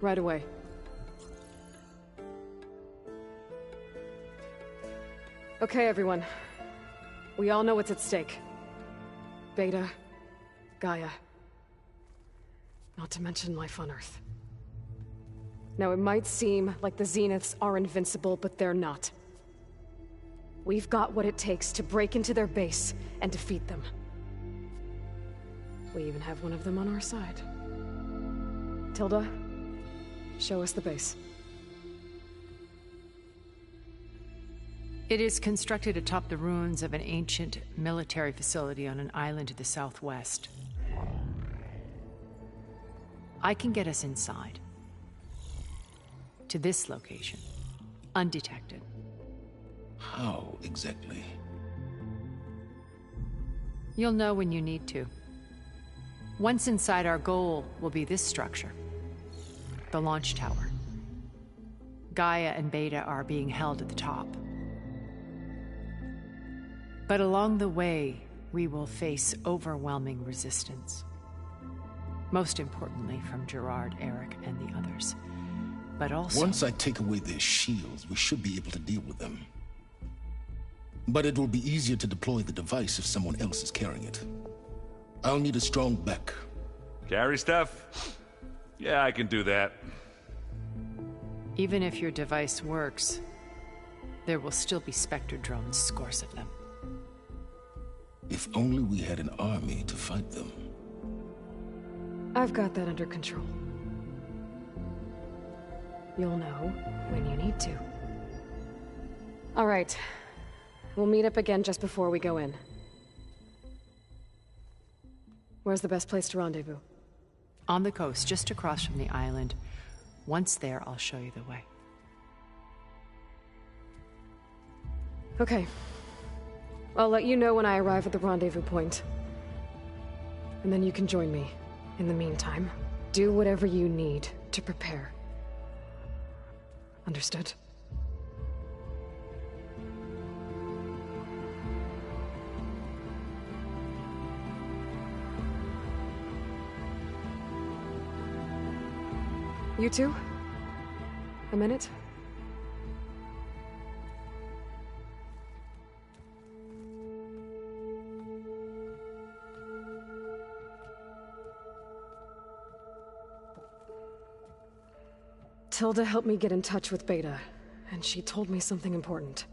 Right away. Okay, everyone. We all know what's at stake. Beta, Gaia. Not to mention life on Earth. Now, it might seem like the Zeniths are invincible, but they're not. We've got what it takes to break into their base and defeat them. We even have one of them on our side. Tilda, show us the base. It is constructed atop the ruins of an ancient military facility on an island to the southwest. I can get us inside. To this location. Undetected. How exactly? You'll know when you need to. Once inside, our goal will be this structure. The launch tower. Gaia and Beta are being held at the top. But along the way, we will face overwhelming resistance. Most importantly from Gerard, Eric, and the others. But also... Once I take away their shields, we should be able to deal with them. But it will be easier to deploy the device if someone else is carrying it. I'll need a strong back. Carry stuff? Yeah, I can do that. Even if your device works, there will still be Spectre drones, scores of them. If only we had an army to fight them. I've got that under control. You'll know when you need to. All right. We'll meet up again just before we go in. Where's the best place to rendezvous? On the coast, just across from the island. Once there, I'll show you the way. Okay. I'll let you know when I arrive at the rendezvous point. And then you can join me. In the meantime, do whatever you need to prepare. Understood? You two? A minute? Tilda helped me get in touch with Beta, and she told me something important.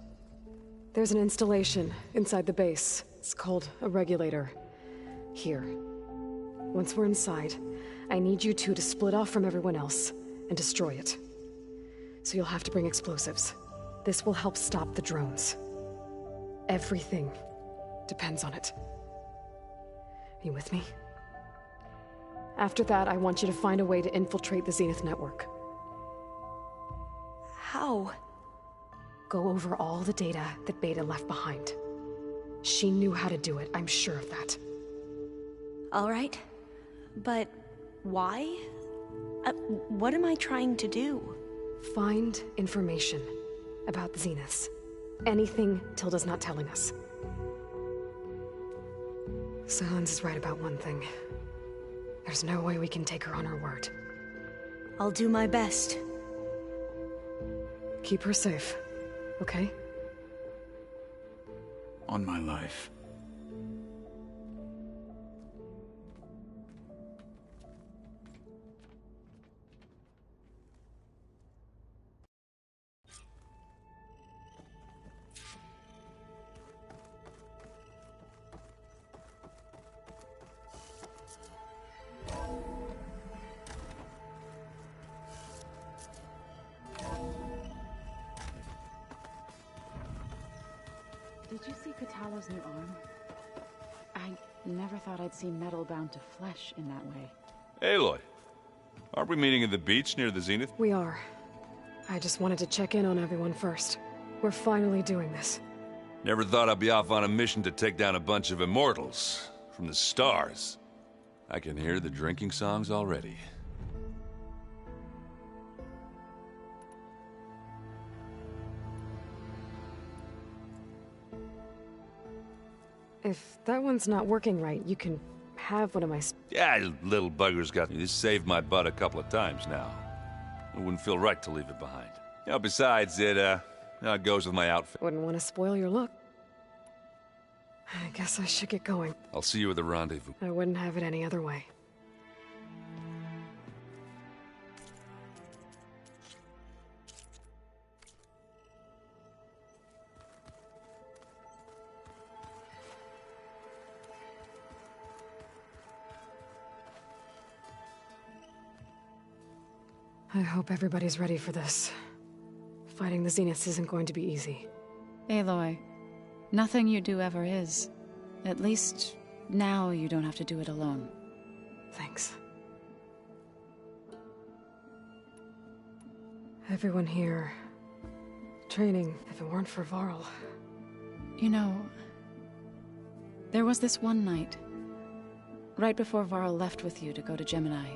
There's an installation inside the base. It's called a regulator. Here. Once we're inside, I need you two to split off from everyone else and destroy it. So you'll have to bring explosives. This will help stop the drones. Everything depends on it. Are you with me? After that, I want you to find a way to infiltrate the Zenith network. How? Go over all the data that Beta left behind. She knew how to do it, I'm sure of that. All right. But why? What am I trying to do? Find information about the Zeniths. Anything Tilda's not telling us. Silence is right about one thing. There's no way we can take her on her word. I'll do my best. Keep her safe, okay? On my life. Did you see Kotallo's new arm? I never thought I'd see metal bound to flesh in that way. Aloy, aren't we meeting at the beach near the Zenith? We are. I just wanted to check in on everyone first. We're finally doing this. Never thought I'd be off on a mission to take down a bunch of immortals from the stars. I can hear the drinking songs already. If that one's not working right, you can have one of my... Yeah, little bugger's got me. This saved my butt a couple of times now. It wouldn't feel right to leave it behind. You know, besides, it goes with my outfit. Wouldn't want to spoil your look. I guess I should get going. I'll see you at the rendezvous. I wouldn't have it any other way. I hope everybody's ready for this. Fighting the Zeniths isn't going to be easy. Aloy, nothing you do ever is. At least, now you don't have to do it alone. Thanks. Everyone here... training, if it weren't for Varl. You know, there was this one night, right before Varl left with you to go to Gemini.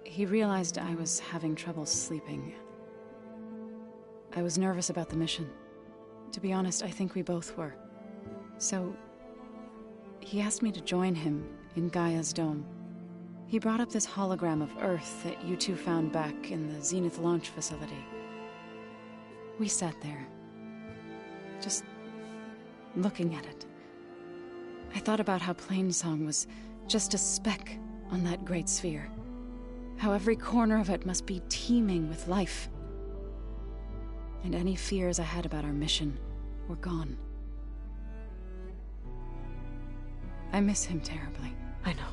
He realized I was having trouble sleeping. I was nervous about the mission. To be honest, I think we both were. So, he asked me to join him in Gaia's dome. He brought up this hologram of Earth that you two found back in the Zenith launch facility. We sat there, just looking at it. I thought about how Plainsong was just a speck on that great sphere. How every corner of it must be teeming with life. And any fears I had about our mission were gone. I miss him terribly. I know.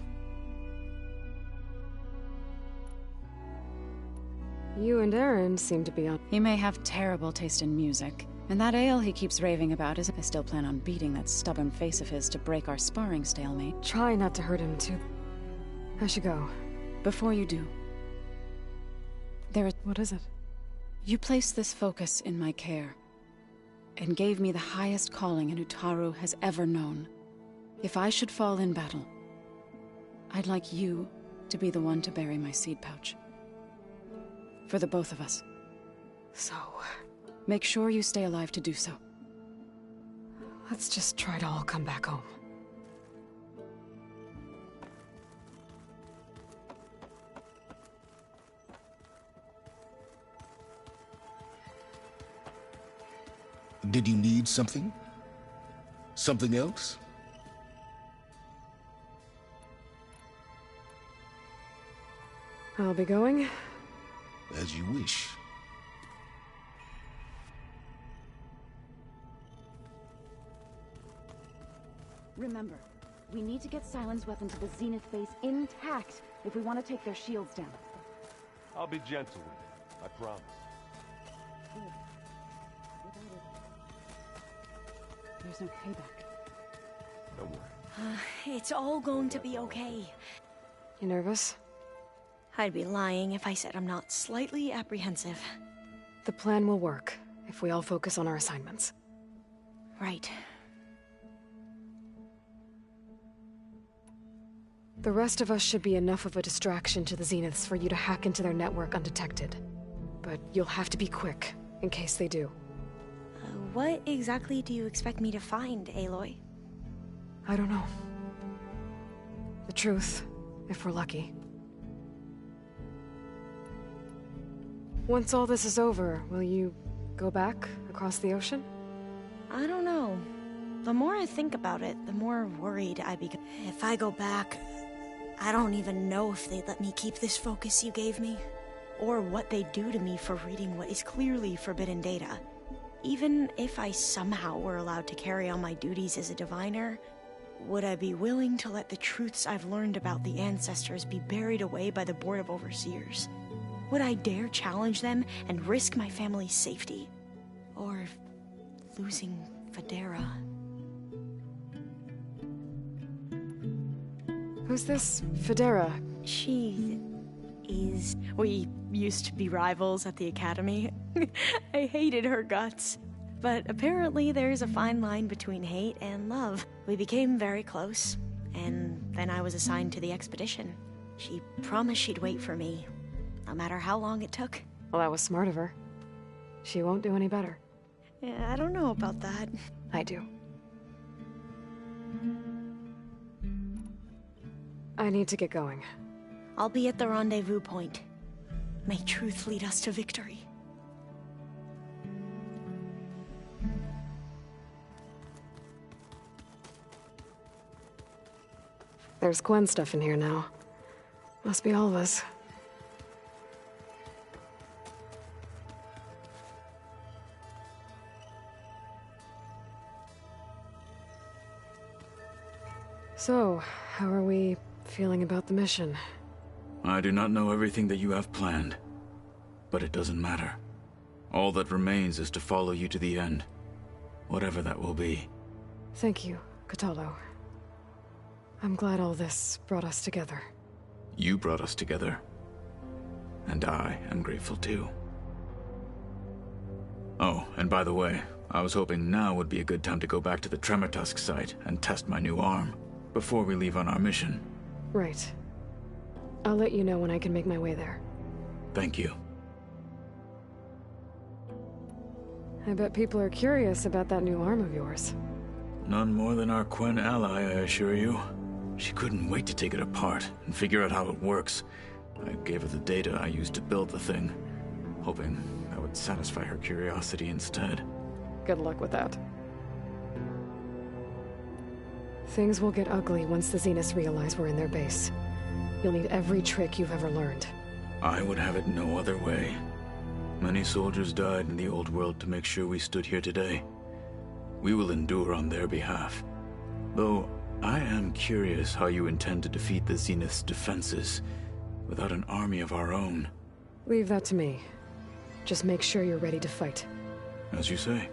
You and Aaron seem to be on... He may have terrible taste in music, and that ale he keeps raving about is... I still plan on beating that stubborn face of his to break our sparring stalemate. Try not to hurt him too. I should go. Before you do, What is it? you placed this focus in my care, and gave me the highest calling an Utaru has ever known. If I should fall in battle, I'd like you to be the one to bury my seed pouch. For the both of us. So... make sure you stay alive to do so. let's just try to all come back home. Did you need something? Something else? I'll be going. As you wish. Remember, we need to get Sylens' weapon to the Zenith base intact if we want to take their shields down. I'll be gentle with it, I promise. There's no payback. Don't worry. It's all going to be okay. You nervous? I'd be lying if I said I'm not slightly apprehensive. The plan will work, if we all focus on our assignments. Right. The rest of us should be enough of a distraction to the Zeniths for you to hack into their network undetected. But you'll have to be quick, in case they do. What exactly do you expect me to find, Aloy? I don't know. The truth, if we're lucky. Once all this is over, will you go back across the ocean? I don't know. The more I think about it, the more worried I become. If I go back, I don't even know if they'd let me keep this focus you gave me, or what they'd do to me for reading what is clearly forbidden data. Even if I somehow were allowed to carry on my duties as a diviner, would I be willing to let the truths I've learned about the ancestors be buried away by the Board of Overseers? Would I dare challenge them and risk my family's safety? Or losing Federa? Who's this Federa? She is... We used to be rivals at the academy. I hated her guts. But apparently there's a fine line between hate and love. We became very close, and then I was assigned to the expedition. She promised she'd wait for me, no matter how long it took. Well, that was smart of her. She won't do any better. Yeah, I don't know about that. I do. I need to get going. I'll be at the rendezvous point. May truth lead us to victory. There's Gwen stuff in here now. Must be all of us. So, how are we feeling about the mission? I do not know everything that you have planned, but it doesn't matter. All that remains is to follow you to the end, whatever that will be. Thank you, Kotallo. I'm glad all this brought us together. You brought us together, and I am grateful too. Oh, and by the way, I was hoping now would be a good time to go back to the Tremortusk site and test my new arm, before we leave on our mission. Right. I'll let you know when I can make my way there. Thank you. I bet people are curious about that new arm of yours. None more than our Quen ally, I assure you. She couldn't wait to take it apart and figure out how it works. I gave her the data I used to build the thing, hoping that would satisfy her curiosity instead. Good luck with that. Things will get ugly once the Zeniths realize we're in their base. You'll need every trick you've ever learned. I would have it no other way. Many soldiers died in the old world to make sure we stood here today. We will endure on their behalf. Though, I am curious how you intend to defeat the Zenith's defenses without an army of our own. Leave that to me. Just make sure you're ready to fight. As you say.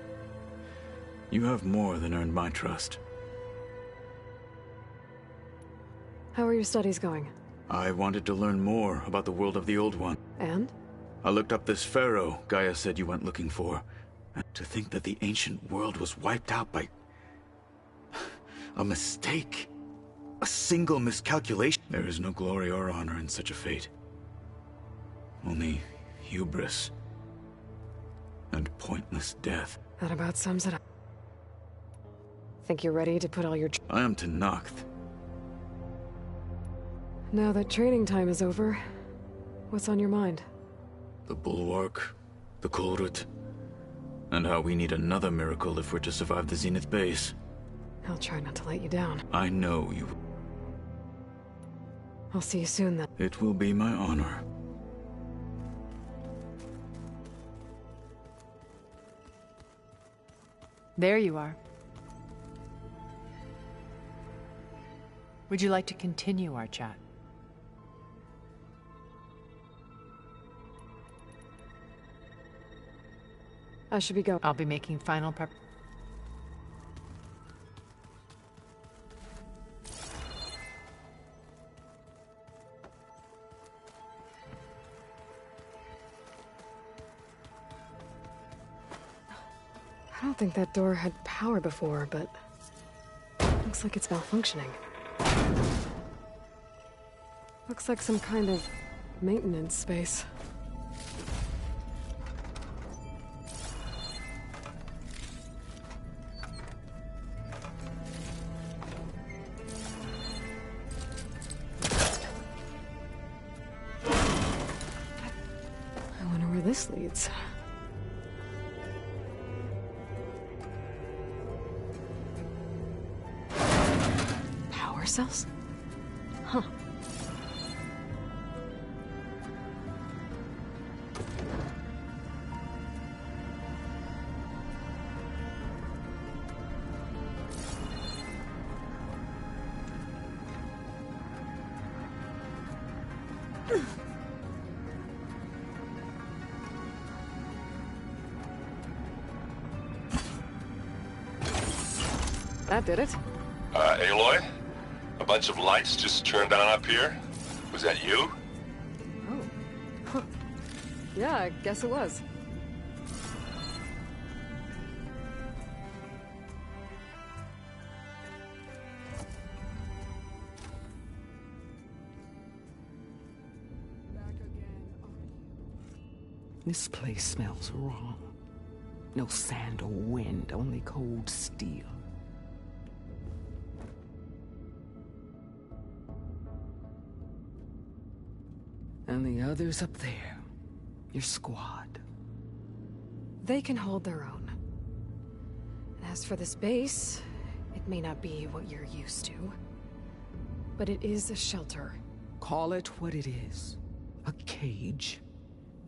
You have more than earned my trust. How are your studies going? I wanted to learn more about the world of the Old One. And? I looked up this pharaoh Gaia said you went looking for. And to think that the ancient world was wiped out by a mistake. A single miscalculation. There is no glory or honor in such a fate. Only hubris. And pointless death. That about sums it up. Think you're ready to put all your... I am Tenakth. Now that training time is over, what's on your mind? The Bulwark, the Kulrut, and how we need another miracle if we're to survive the Zenith base. I'll try not to let you down. I know you... I'll see you soon then. It will be my honor. There you are. Would you like to continue our chat? I should be going. I'll be making final prep. I don't think that door had power before, but... looks like it's malfunctioning. Looks like some kind of maintenance space. I wonder where this leads. Power cells? Huh. That did it. Aloy? A bunch of lights just turned on up here? Was that you? Oh. Huh. Yeah, I guess it was. This place smells wrong. No sand or wind, only cold steel. And the others up there, Your squad. They can hold their own. As for this base, it may not be what you're used to, but it is a shelter. Call it what it is. A cage.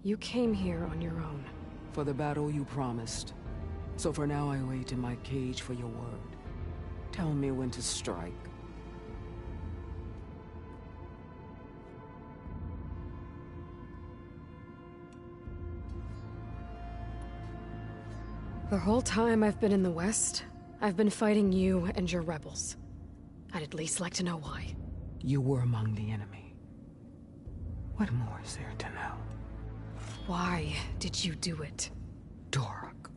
You came here on your own. For the battle you promised. So for now I wait in my cage for your word. Tell me when to strike. The whole time I've been in the West, I've been fighting you and your rebels. I'd at least like to know why. You were among the enemy. What more is there to know? Why did you do it? Dorak,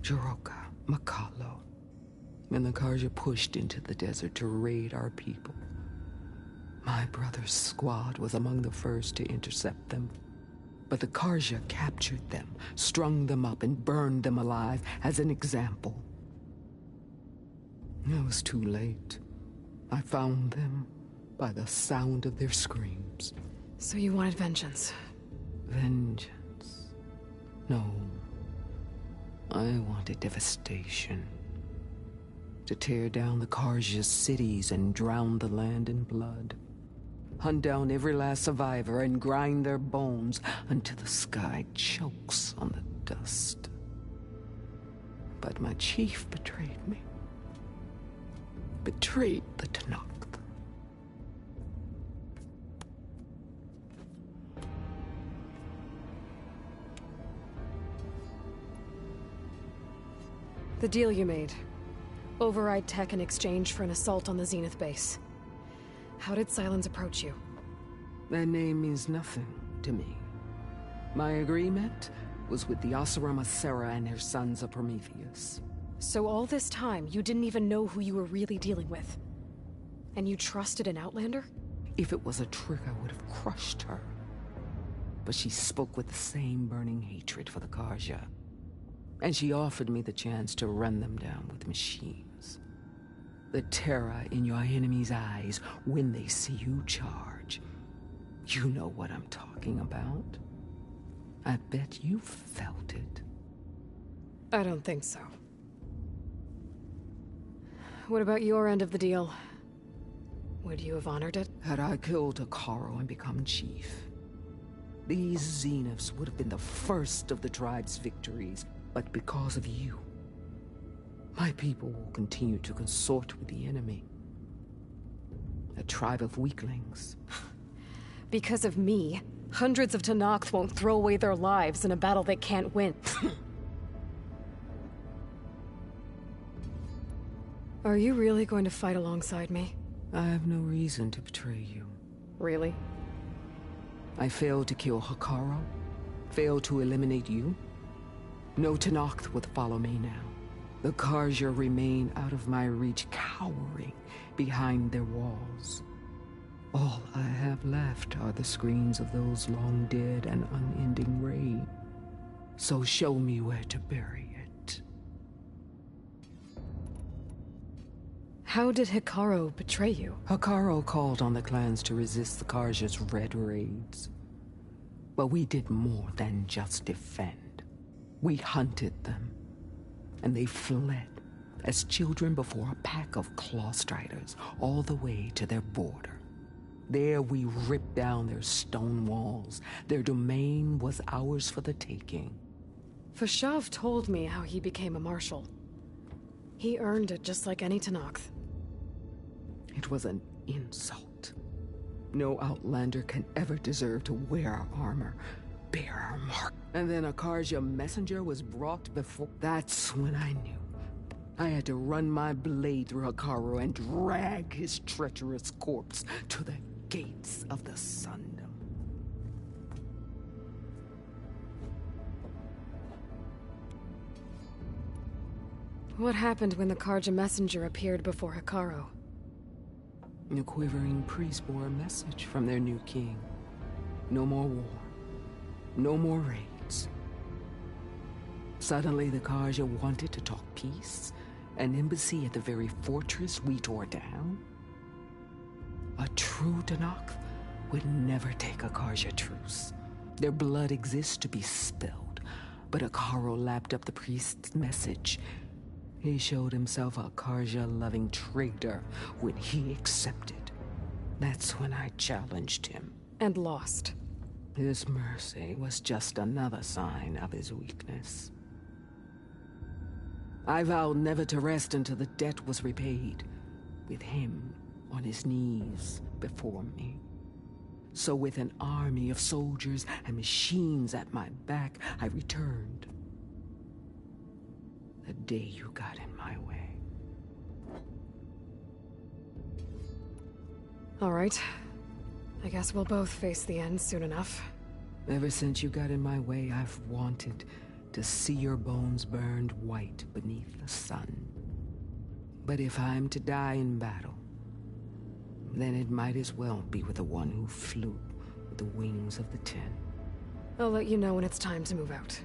Jiroka, Makalo, and the Carja pushed into the desert to raid our people. My brother's squad was among the first to intercept them. But the Carja captured them, strung them up, and burned them alive as an example. It was too late. I found them by the sound of their screams. So you wanted vengeance? Vengeance? No. I wanted devastation. To tear down the Carja's cities and drown the land in blood. Hunt down every last survivor and grind their bones until the sky chokes on the dust. But my chief betrayed me. Betrayed the Tenakth. The deal you made. Override tech in exchange for an assault on the Zenith base. How did Sylens approach you? That name means nothing to me. My agreement was with the Oseram Asera and her sons of Prometheus. So all this time, you didn't even know who you were really dealing with? And you trusted an Outlander? If it was a trick, I would have crushed her. But she spoke with the same burning hatred for the Carja. And she offered me the chance to run them down with machines. The terror in your enemy's eyes when they see you charge. You know what I'm talking about. I bet you felt it. I don't think so. What about your end of the deal? Would you have honored it? Had I killed Hekarro and become chief, these Zeniths would have been the first of the tribe's victories. But because of you, my people will continue to consort with the enemy. A tribe of weaklings. Because of me, hundreds of Tenakth won't throw away their lives in a battle they can't win. Are you really going to fight alongside me? I have no reason to betray you. Really? I failed to kill Hekarro, failed to eliminate you. No Tenakth would follow me now. The Carja remain out of my reach, cowering behind their walls. All I have left are the screens of those long dead and unending rain. So show me where to bury it. How did Hekarro betray you? Hekarro called on the clans to resist the Carja's red raids. But we did more than just defend. We hunted them. And they fled as children before a pack of claw striders all the way to their border. There we ripped down their stone walls. Their domain was ours for the taking. Fashav told me how he became a marshal. He earned it just like any Tenakth. It was an insult. No Outlander can ever deserve to wear our armor, bear our mark. And then a Carja messenger was brought before. That's when I knew. I had to run my blade through Hekarro and drag his treacherous corpse to the gates of the Sundom. What happened when the Carja messenger appeared before Hekarro? The quivering priests bore a message from their new king. No more war. No more raids. Suddenly the Carja wanted to talk peace. An embassy at the very fortress we tore down. A true Tenakth would never take a Carja truce. Their blood exists to be spilled, but Akaro lapped up the priest's message. He showed himself a Karja-loving traitor when he accepted. That's when I challenged him. And lost. His mercy was just another sign of his weakness. I vowed never to rest until the debt was repaid, with him on his knees before me. So with an army of soldiers and machines at my back, I returned. The day you got in my way. All right. I guess we'll both face the end soon enough. Ever since you got in my way, I've wanted to see your bones burned white beneath the sun. But if I'm to die in battle, then it might as well be with the one who flew with the wings of the Ten. I'll let you know when it's time to move out.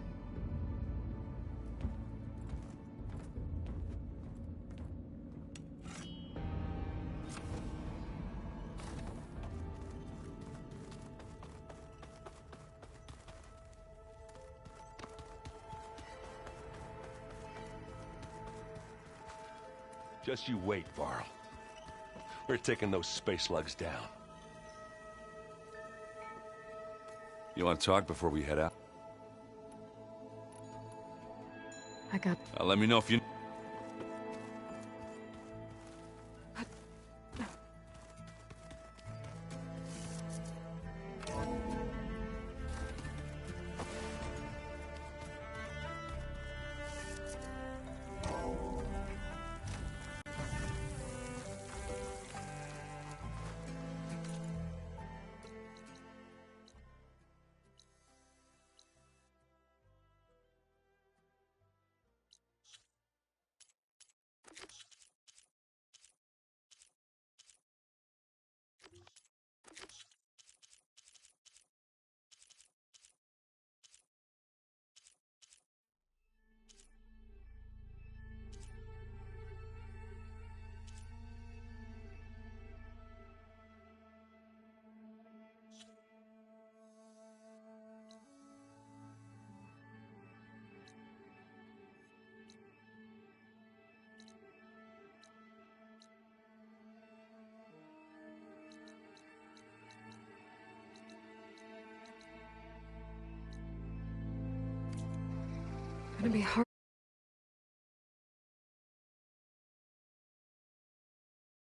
Just you wait, Varl. We're taking those space slugs down. You want to talk before we head out? I got... Let me know if you... Gonna be hard.